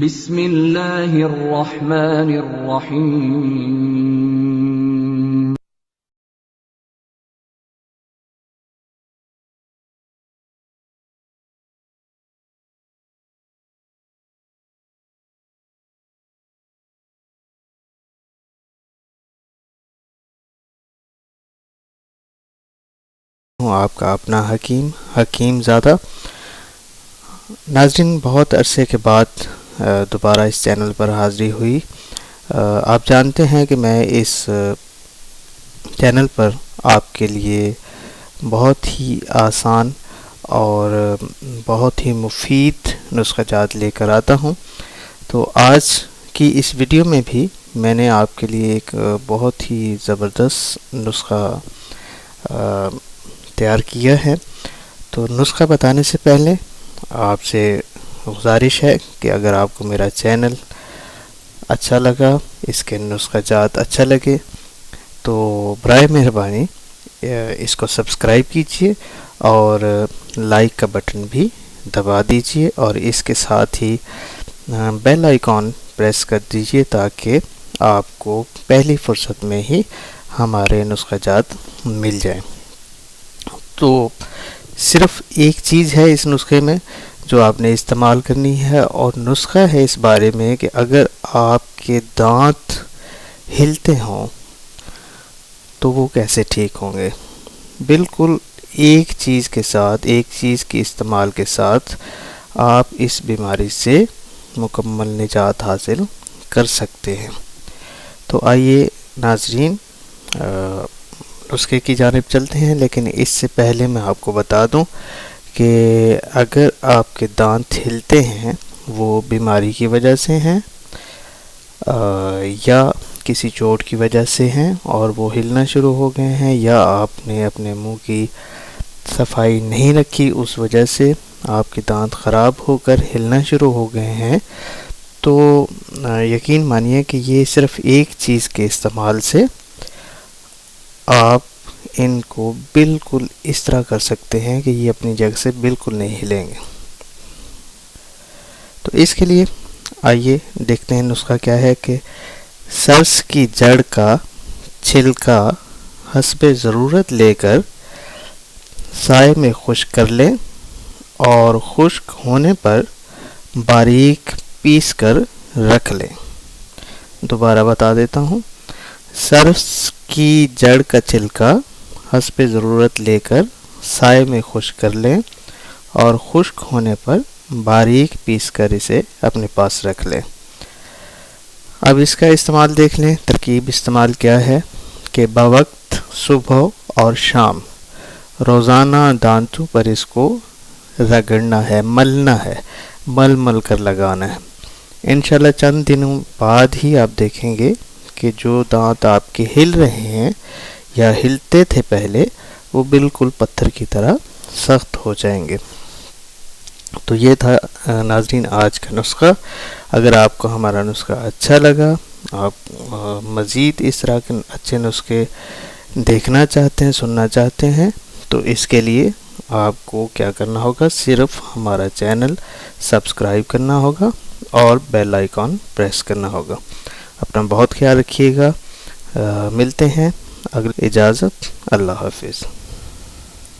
بسم اللہ الرحمن الرحیم ہوں آپ کا اپنا حکیم زادہ۔ ناظرین، بہت عرصے کے بعد دوبارہ اس چینل پر حاضری ہوئی۔ آپ جانتے ہیں کہ میں اس چینل پر آپ کے لیے بہت ہی آسان اور بہت ہی مفید نسخہ جات لے کر آتا ہوں، تو آج کی اس ویڈیو میں بھی میں نے آپ کے لیے ایک بہت ہی زبردست نسخہ تیار کیا ہے۔ تو نسخہ بتانے سے پہلے آپ سے گزارش ہے کہ اگر آپ کو میرا چینل اچھا لگا، اس کے نسخہ جات اچھا لگے، تو برائے مہربانی اس کو سبسکرائب کیجئے اور لائک کا بٹن بھی دبا دیجئے، اور اس کے ساتھ ہی بیل آئیکن پریس کر دیجئے تاکہ آپ کو پہلی فرصت میں ہی ہمارے نسخہ جات مل جائیں۔ تو صرف ایک چیز ہے اس نسخے میں جو آپ نے استعمال کرنی ہے، اور نسخہ ہے اس بارے میں کہ اگر آپ کے دانت ہلتے ہوں تو وہ کیسے ٹھیک ہوں گے۔ بالکل ایک چیز کے استعمال کے ساتھ آپ اس بیماری سے مکمل نجات حاصل کر سکتے ہیں۔ تو آئیے ناظرین نسخے کی جانب چلتے ہیں، لیکن اس سے پہلے میں آپ کو بتا دوں کہ اگر آپ کے دانت ہلتے ہیں وہ بیماری کی وجہ سے ہیں یا کسی چوٹ کی وجہ سے ہیں اور وہ ہلنا شروع ہو گئے ہیں، یا آپ نے اپنے منہ کی صفائی نہیں رکھی اس وجہ سے آپ کے دانت خراب ہو کر ہلنا شروع ہو گئے ہیں، تو یقین مانیے کہ یہ صرف ایک چیز کے استعمال سے آپ ان کو بالکل اس طرح کر سکتے ہیں کہ یہ اپنی جگہ سے بالکل نہیں ہلیں گے۔ تو اس کے لیے آئیے دیکھتے ہیں نسخہ کیا ہے کہ سرس کی جڑ کا چھلکا حسب ضرورت لے کر سائے میں خشک کر لیں، اور خشک ہونے پر باریک پیس کر رکھ لیں۔ دوبارہ بتا دیتا ہوں، سرس کی جڑ کا چھلکا حسب ضرورت لے کر سائے میں خشک کر لیں، اور خشک ہونے پر باریک پیس کر اسے اپنے پاس رکھ لیں۔ اب اس کا استعمال دیکھ لیں۔ ترکیب استعمال کیا ہے کہ بوقت صبح اور شام روزانہ دانتوں پر اس کو رگڑنا ہے، ملنا ہے، مل کر لگانا ہے۔ انشاءاللہ چند دنوں بعد ہی آپ دیکھیں گے کہ جو دانت آپ کے ہل رہے ہیں یا ہلتے تھے پہلے، وہ بالکل پتھر کی طرح سخت ہو جائیں گے۔ تو یہ تھا ناظرین آج کا نسخہ۔ اگر آپ کو ہمارا نسخہ اچھا لگا، آپ مزید اس طرح کے اچھے نسخے دیکھنا چاہتے ہیں، سننا چاہتے ہیں، تو اس کے لیے آپ کو کیا کرنا ہوگا، صرف ہمارا چینل سبسکرائب کرنا ہوگا اور بیل آئیکن پریس کرنا ہوگا۔ اپنا بہت خیال رکھیے گا، ملتے ہیں اگلی اجازت، اللہ حافظ۔